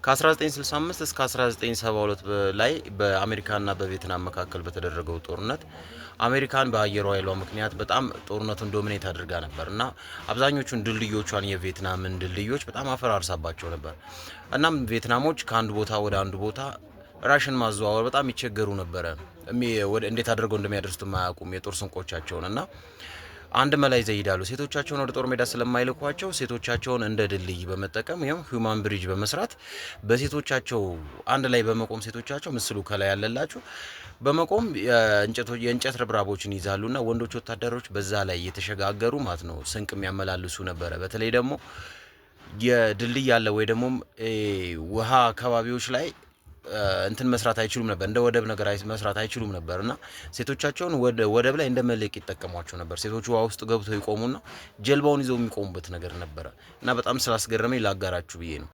ከ1965 እስከ 1972 ላይ በአሜሪካና በቪየትናም መካከል በተደረገው ጦርነት አሜሪካን በአየር ኃይሏ ምክንያት በጣም ጦርነቱን ዶሚኔት አድርጋ ነበር እና አብዛኞቹን ድልድዮቿን የቪየትናምን ድልድዮች በጣም አፈራርሳባቸው ነበር። እናም ቪየትናሞች ከአንድ ቦታ ወደ አንድ ቦታ ራሽን ማዘዋወር በጣም ይቸገሩ ነበረ። እንዴት አድርገው እንደሚያደርሱት የማያውቁም የጦር ስንቆቻቸውን እና አንድ መላ ይዘው ይሄዳሉ። ሴቶቻቸውን ወደ ጦር ሜዳ ስለማይልኳቸው ሴቶቻቸውን እንደ ድልድይ በመጠቀም ይሄም ሂዩማን ብሪጅ በመስራት በሴቶቻቸው አንድ ላይ በመቆም ሴቶቻቸው ምስሉ ከላይ ያለላችሁ በመቆም የእንጨት ርብራቦችን ይዛሉና ወንዶች ወታደሮች በዛ ላይ እየተሸጋገሩ ማለት ነው ስንቅ የሚያመላልሱ ነበረ። በተለይ ደግሞ የድልድይ ያለ ወይ ደግሞ ውሃ አካባቢዎች ላይ እንትን መስራት አይችሉም ነበር፣ እንደ ወደብ ነገር መስራት አይችሉም ነበርና ሴቶቻቸውን ወደብ ላይ እንደ መልህቅ ይጠቀሟቸው ነበር። ሴቶቹ ውሃ ውስጥ ገብተው ይቆሙና ጀልባውን ይዘው የሚቆሙበት ነገር ነበረ እና በጣም ስላስገረመኝ ላጋራችሁ ብዬ ነው።